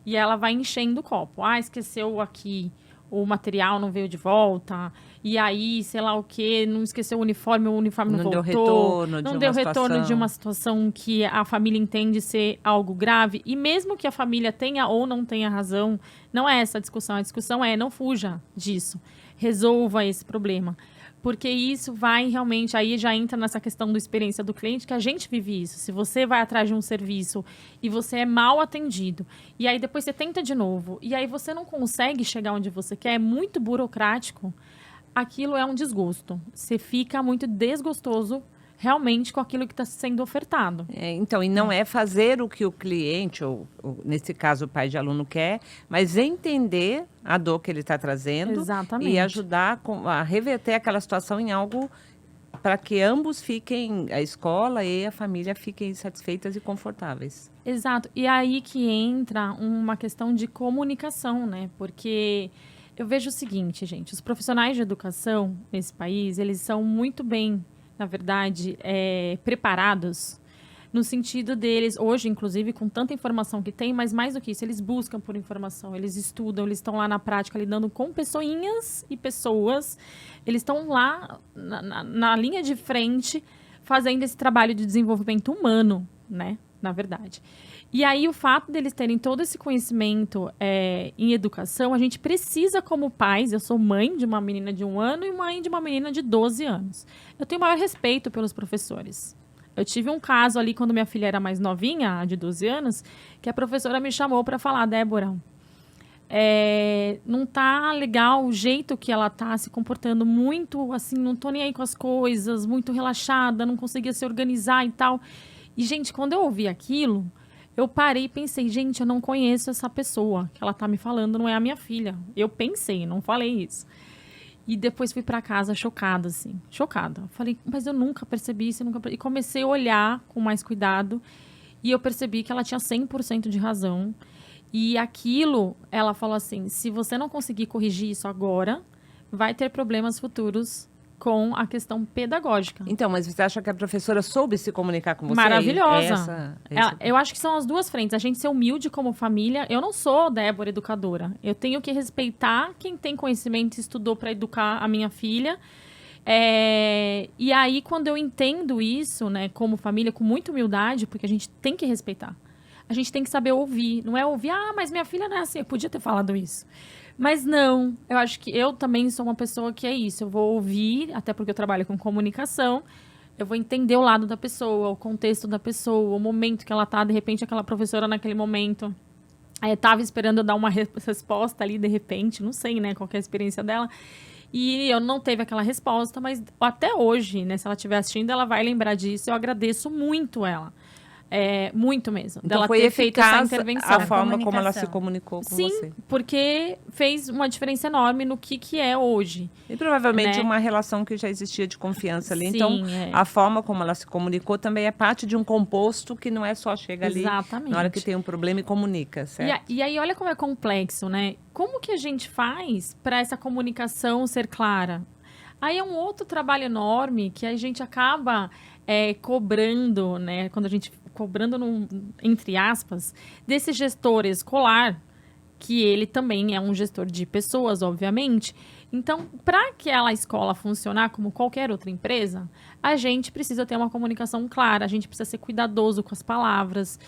e ela vai enchendo o copo. Esqueceu aqui, o material não veio de volta, e aí, sei lá o quê, não esqueceu o uniforme não voltou. Não deu retorno de uma situação que a família entende ser algo grave. E mesmo que a família tenha ou não tenha razão, não é essa a discussão. A discussão não fuja disso. Resolva esse problema. Porque isso vai realmente, aí já entra nessa questão da experiência do cliente, que a gente vive isso. Se você vai atrás de um serviço e você é mal atendido, e aí depois você tenta de novo, e aí você não consegue chegar onde você quer, é muito burocrático, aquilo é um desgosto. Você fica muito desgostoso realmente com aquilo que está sendo ofertado. Então, e não é fazer o que o cliente, ou nesse caso o pai de aluno quer, mas entender a dor que ele está trazendo. Exatamente. E ajudar a reverter aquela situação em algo para que ambos fiquem, a escola e a família fiquem satisfeitas e confortáveis. Exato. E aí que entra uma questão de comunicação, né? Porque eu vejo o seguinte, gente, os profissionais de educação nesse país, eles são muito bem, na verdade, preparados no sentido deles, hoje, inclusive, com tanta informação que tem, mas mais do que isso, eles buscam por informação, eles estudam, eles estão lá na prática lidando com pessoinhas e pessoas, eles estão lá na linha de frente fazendo esse trabalho de desenvolvimento humano, né, na verdade. E aí, o fato deles terem todo esse conhecimento em educação, a gente precisa, como pais, eu sou mãe de uma menina de 1 ano e mãe de uma menina de 12 anos. Eu tenho maior respeito pelos professores. Eu tive um caso ali, quando minha filha era mais novinha, de 12 anos, que a professora me chamou para falar, Débora, não tá legal o jeito que ela tá se comportando, muito, assim, não tô nem aí com as coisas, muito relaxada, não conseguia se organizar e tal. E, gente, quando eu ouvi aquilo, eu parei e pensei, gente, eu não conheço essa pessoa que ela tá me falando, não é a minha filha. Eu pensei, não falei isso. E depois fui para casa chocada, assim, chocada. Falei, mas eu nunca percebi isso, E comecei a olhar com mais cuidado e eu percebi que ela tinha 100% de razão. E aquilo, ela falou assim, se você não conseguir corrigir isso agora, vai ter problemas futuros com a questão pedagógica. Então, mas você acha que a professora soube se comunicar com você? Maravilhosa. Eu acho que são as duas frentes. A gente ser humilde como família. Eu não sou, Débora, educadora. Eu tenho que respeitar quem tem conhecimento e estudou para educar a minha filha. E aí, quando eu entendo isso, né, como família, com muita humildade, porque a gente tem que respeitar. A gente tem que saber ouvir. Não é ouvir, mas minha filha não é assim, eu podia ter falado isso. Mas não, eu acho que eu também sou uma pessoa que é isso. Eu vou ouvir, até porque eu trabalho com comunicação, eu vou entender o lado da pessoa, o contexto da pessoa, o momento que ela tá. De repente, aquela professora naquele momento estava esperando eu dar uma resposta ali, de repente, não sei, né, qual que é a experiência dela. E eu não teve aquela resposta, mas até hoje, né, se ela estiver assistindo, ela vai lembrar disso. Eu agradeço muito ela. Muito mesmo. Então dela foi ter feito essa eficaz intervenção. a forma como ela se comunicou com Sim, você. porque fez uma diferença enorme no que é hoje. E provavelmente né? uma relação que já existia de confiança ali. Sim, Então, a forma como ela se comunicou também é parte de um composto que não é só chega ali Exatamente. na hora que tem um problema e comunica, certo? E aí, olha como é complexo, né? Como que a gente faz para essa comunicação ser clara? Aí é um outro trabalho enorme que a gente acaba cobrando, né? Quando a gente cobrando, entre aspas, desse gestor escolar, que ele também é um gestor de pessoas, obviamente. Então, para aquela escola funcionar como qualquer outra empresa, a gente precisa ter uma comunicação clara, a gente precisa ser cuidadoso com as palavras.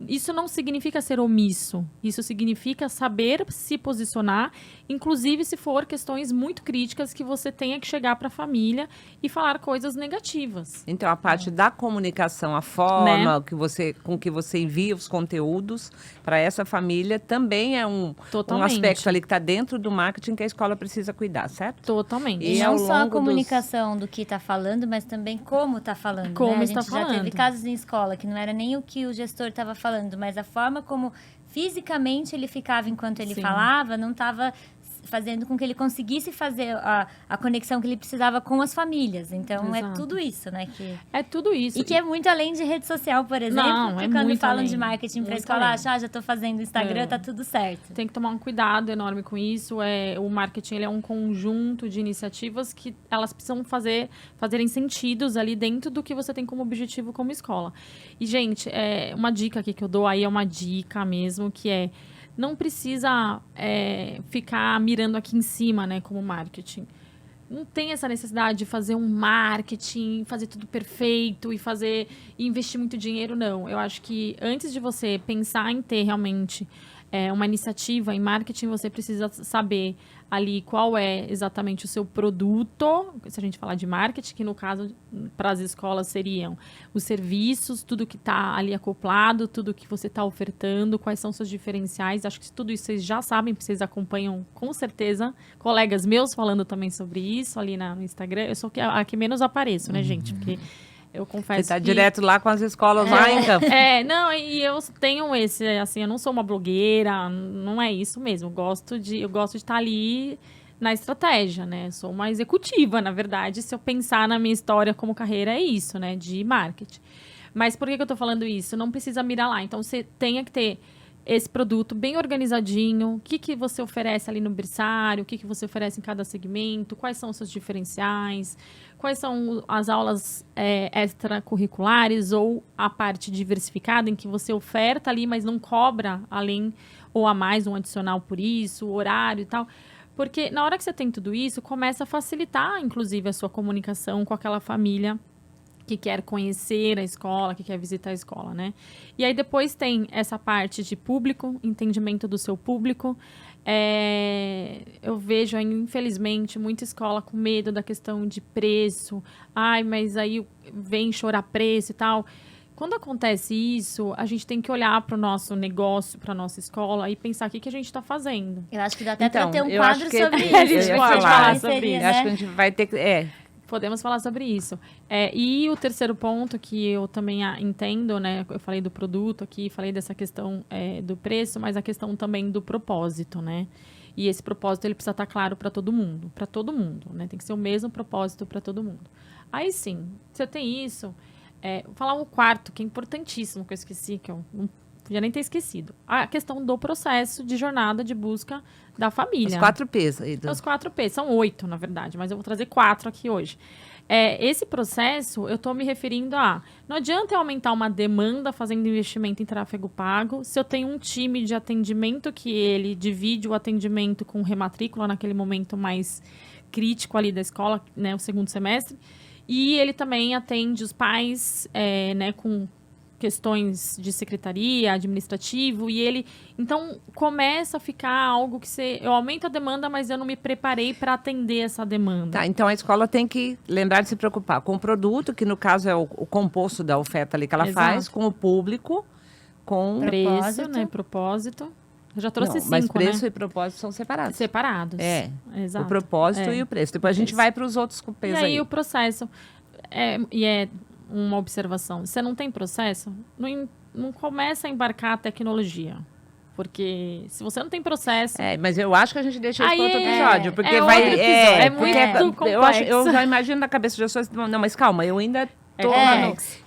Isso não significa ser omisso, isso significa saber se posicionar, inclusive se for questões muito críticas que você tenha que chegar para a família e falar coisas negativas. Então, a parte da comunicação, a forma com que você envia os conteúdos para essa família também é um aspecto ali que está dentro do marketing que a escola precisa cuidar, certo? Totalmente. E não só a comunicação do que está falando, mas também como está falando. Como né? está A gente já teve casos em escola que não era nem o que o gestor estava falando, mas a forma como fisicamente ele ficava enquanto ele falava não estava fazendo com que ele conseguisse fazer a conexão que ele precisava com as famílias. Então, é tudo isso, né? É tudo isso. E que é muito além de rede social, por exemplo. Não, que é quando muito falam além. de marketing para a Muito escola, além. já estou fazendo Instagram, tá tudo certo. Tem que tomar um cuidado enorme com isso. O marketing ele é um conjunto de iniciativas que elas precisam fazerem sentidos ali dentro do que você tem como objetivo como escola. E, gente, uma dica aqui que eu dou aí é uma dica mesmo, que não precisa ficar mirando aqui em cima, né, como marketing. Não tem essa necessidade de fazer um marketing, fazer tudo perfeito e investir muito dinheiro, não. Eu acho que antes de você pensar em ter realmente uma iniciativa em marketing, você precisa saber ali qual é exatamente o seu produto, se a gente falar de marketing, que no caso para as escolas seriam os serviços, tudo que está ali acoplado, tudo que você está ofertando, quais são seus diferenciais. Acho que tudo isso vocês já sabem, porque vocês acompanham com certeza colegas meus falando também sobre isso ali no Instagram. Eu sou a que menos apareço, né, gente? Porque eu confesso Você está direto lá com as escolas lá em campo. Não, e eu tenho eu não sou uma blogueira, não é isso mesmo. Eu gosto de estar ali na estratégia, né? Sou uma executiva, na verdade. Se eu pensar na minha história como carreira, é isso, né? De marketing. Mas por que eu tô falando isso? Não precisa mirar lá. Então, você tem que ter esse produto bem organizadinho, o que você oferece ali no berçário, o que você oferece em cada segmento, quais são os seus diferenciais, quais são as aulas extracurriculares ou a parte diversificada em que você oferta ali, mas não cobra além ou a mais um adicional por isso, o horário e tal. Porque na hora que você tem tudo isso, começa a facilitar, inclusive, a sua comunicação com aquela família que quer conhecer a escola, que quer visitar a escola, né? E aí depois tem essa parte de público, entendimento do seu público. Eu vejo, infelizmente, muita escola com medo da questão de preço. Ai, mas aí vem chorar preço e tal. Quando acontece isso, a gente tem que olhar para o nosso negócio, para a nossa escola e pensar o que a gente está fazendo. Eu acho que dá até para ter um quadro sobre isso. A gente pode falar sobre isso. Eu acho que a gente vai ter que... Podemos falar sobre isso. E o terceiro ponto que eu também entendo, né? Eu falei do produto aqui, falei dessa questão do preço, mas a questão também do propósito, né? E esse propósito, ele precisa estar claro para todo mundo, né? Tem que ser o mesmo propósito para todo mundo. Aí sim, você tem isso. Vou falar o quarto, que é importantíssimo, que eu esqueci, que eu não podia nem ter esquecido. A questão do processo de jornada de busca da família. Os 4 P's aí. Os 4 P's, são 8, na verdade, mas eu vou trazer 4 aqui hoje. Esse processo, eu estou me referindo não adianta eu aumentar uma demanda fazendo investimento em tráfego pago, se eu tenho um time de atendimento que ele divide o atendimento com rematrícula naquele momento mais crítico ali da escola, né, o segundo semestre, e ele também atende os pais, né, com questões de secretaria, administrativo, e ele... Então, começa a ficar algo que eu aumento a demanda, mas eu não me preparei para atender essa demanda. Tá, então a escola tem que lembrar de se preocupar com o produto, que no caso é o composto da oferta ali que ela faz, com o público, com preço, né? Propósito. Eu já trouxe 5, mas preço e propósito são separados. Separados. Exato. O propósito e o preço. Depois a gente vai para os outros P's aí. E aí o processo... uma observação. Você não tem processo, não começa a embarcar a tecnologia. Porque se você não tem processo... mas eu acho que a gente deixa isso para outro episódio. Porque outro vai... episódio. É muito complexo. Eu já imagino na cabeça das pessoas... Não, mas calma, eu ainda...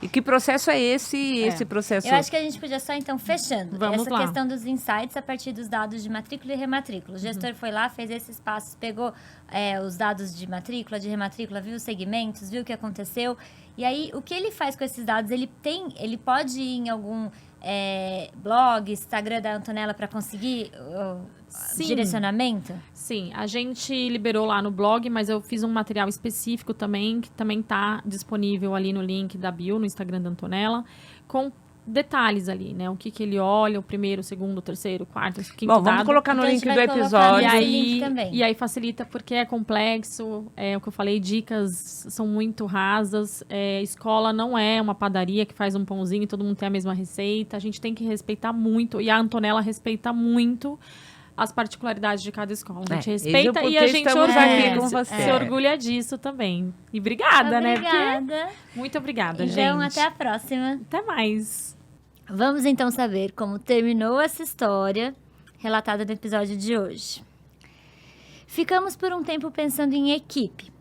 E que processo é esse processo? Eu acho que a gente podia só, então, fechando. Vamos essa questão dos insights a partir dos dados de matrícula e rematrícula. O gestor foi lá, fez esses passos, pegou os dados de matrícula, de rematrícula, viu os segmentos, viu o que aconteceu. E aí, o que ele faz com esses dados? Ele pode ir em algum blog, Instagram da Antonella para conseguir direcionamento? Sim, a gente liberou lá no blog, mas eu fiz um material específico também, que também está disponível ali no link da bio, no Instagram da Antonella, com detalhes ali, né? O que ele olha, o primeiro, o segundo, o terceiro, o quarto, o quinto dado. Vamos colocar no link do episódio. E aí facilita porque é complexo, o que eu falei, dicas são muito rasas, escola não é uma padaria que faz um pãozinho e todo mundo tem a mesma receita, a gente tem que respeitar muito, e a Antonella respeita muito as particularidades de cada escola. A gente respeita e a gente se orgulha disso também. E obrigada, né? Obrigada. Muito obrigada, gente. Então, até a próxima. Até mais. Vamos, então, saber como terminou essa história relatada no episódio de hoje. Ficamos por um tempo pensando em equipe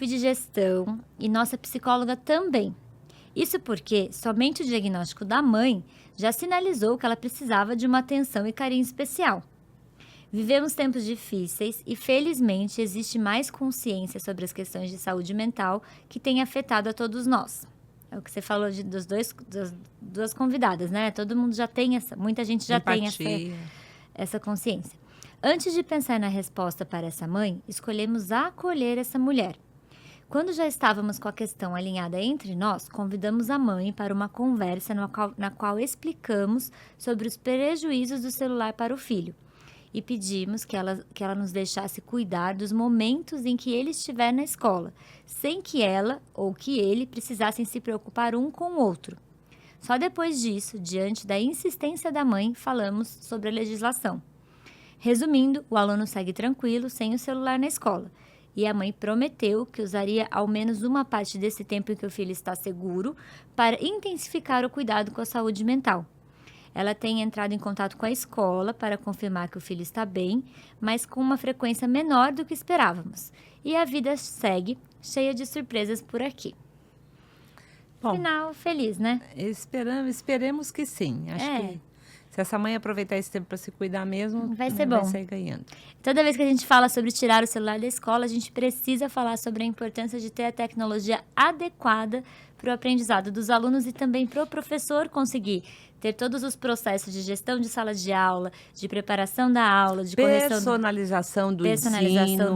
de gestão e nossa psicóloga também. Isso porque somente o diagnóstico da mãe já sinalizou que ela precisava de uma atenção e carinho especial. Vivemos tempos difíceis e, felizmente, existe mais consciência sobre as questões de saúde mental que tem afetado a todos nós. É o que você falou das duas convidadas, né? Todo mundo já tem muita gente já tem essa consciência. Antes de pensar na resposta para essa mãe, escolhemos acolher essa mulher. Quando já estávamos com a questão alinhada entre nós, convidamos a mãe para uma conversa na qual explicamos sobre os prejuízos do celular para o filho. E pedimos que ela nos deixasse cuidar dos momentos em que ele estiver na escola, sem que ela ou que ele precisassem se preocupar um com o outro. Só depois disso, diante da insistência da mãe, falamos sobre a legislação. Resumindo, o aluno segue tranquilo, sem o celular na escola. E a mãe prometeu que usaria ao menos uma parte desse tempo em que o filho está seguro para intensificar o cuidado com a saúde mental. Ela tem entrado em contato com a escola para confirmar que o filho está bem, mas com uma frequência menor do que esperávamos. E a vida segue, cheia de surpresas por aqui. Bom, final feliz, né? Esperemos que sim. Acho que se essa mãe aproveitar esse tempo para se cuidar mesmo, vai ser bom. Vai sair ganhando. Toda vez que a gente fala sobre tirar o celular da escola, a gente precisa falar sobre a importância de ter a tecnologia adequada para o aprendizado dos alunos e também para o professor conseguir ter todos os processos de gestão de sala de aula, de preparação da aula, de personalização do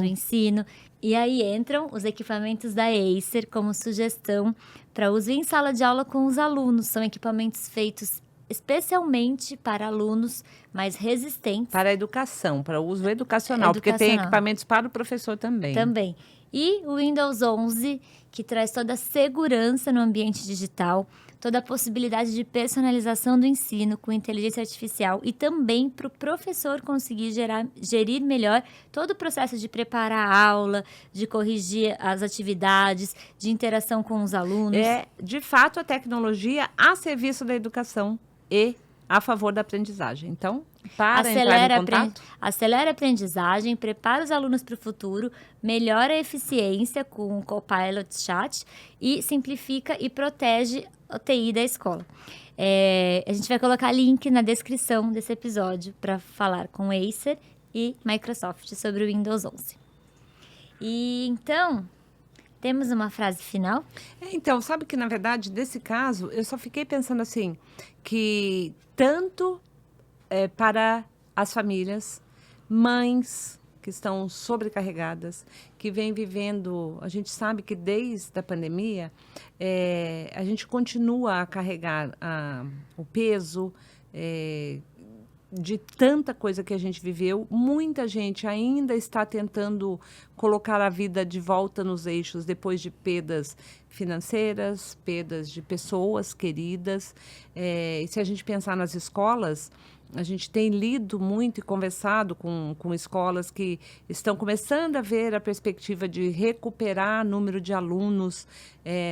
ensino. E aí entram os equipamentos da Acer como sugestão para uso em sala de aula com os alunos. São equipamentos feitos especialmente para alunos mais resistentes. Para a educação, para o uso educacional, porque tem equipamentos para o professor também. Também. E o Windows 11, que traz toda a segurança no ambiente digital, toda a possibilidade de personalização do ensino com inteligência artificial e também para o professor conseguir gerir melhor todo o processo de preparar a aula, de corrigir as atividades, de interação com os alunos. É, de fato, a tecnologia a serviço da educação e a favor da aprendizagem. Então, acelera a aprendizagem, prepara os alunos para o futuro, melhora a eficiência com o Copilot Chat e simplifica e protege a TI da escola. A gente vai colocar link na descrição desse episódio para falar com Acer e Microsoft sobre o Windows 11. E então, temos uma frase final? Então, sabe que, na verdade, nesse caso, eu só fiquei pensando assim, que tanto para as famílias, mães que estão sobrecarregadas, que vêm vivendo... A gente sabe que desde a pandemia, a gente continua a carregar o peso de tanta coisa que a gente viveu. Muita gente ainda está tentando colocar a vida de volta nos eixos depois de perdas financeiras, perdas de pessoas queridas. E se a gente pensar nas escolas... a gente tem lido muito e conversado com escolas que estão começando a ver a perspectiva de recuperar número de alunos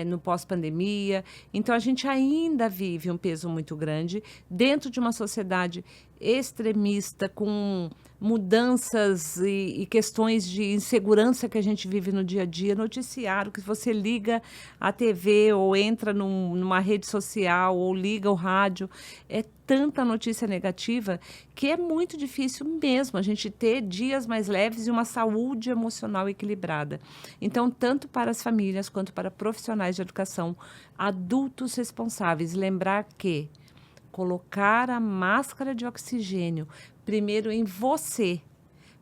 no pós-pandemia. Então, a gente ainda vive um peso muito grande dentro de uma sociedade extremista, com mudanças e questões de insegurança que a gente vive no dia a dia, noticiário, que você liga a TV ou entra numa rede social ou liga o rádio, é tanta notícia negativa que é muito difícil mesmo a gente ter dias mais leves e uma saúde emocional equilibrada. Então, tanto para as famílias quanto para profissionais de educação, adultos responsáveis, lembrar que colocar a máscara de oxigênio primeiro em você,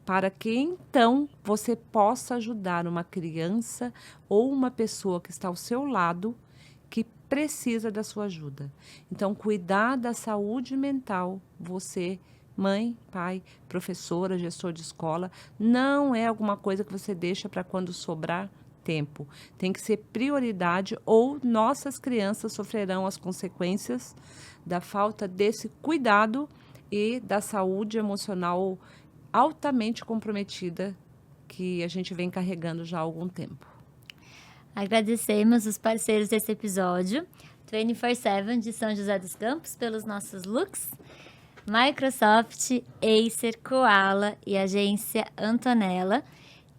para que então você possa ajudar uma criança ou uma pessoa que está ao seu lado que precisa da sua ajuda. Então, cuidar da saúde mental, você, mãe, pai, professora, gestor de escola, não é alguma coisa que você deixa para quando sobrar tempo. Tem que ser prioridade ou nossas crianças sofrerão as consequências da falta desse cuidado e da saúde emocional altamente comprometida que a gente vem carregando já há algum tempo. Agradecemos os parceiros desse episódio, 24/7 de São José dos Campos, pelos nossos looks, Microsoft, Acer, Koala e Agência Antonella.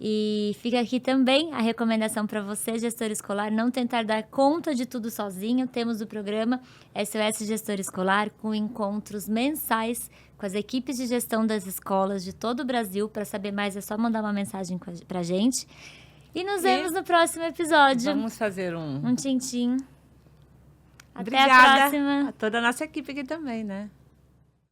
E fica aqui também a recomendação para você, gestor escolar, não tentar dar conta de tudo sozinho. Temos o programa SOS Gestor Escolar, com encontros mensais com as equipes de gestão das escolas de todo o Brasil. Para saber mais, é só mandar uma mensagem para a gente. E nos vemos no próximo episódio. Vamos fazer um tchim-tchim. Até Obrigada a próxima. a toda a nossa equipe aqui também, né?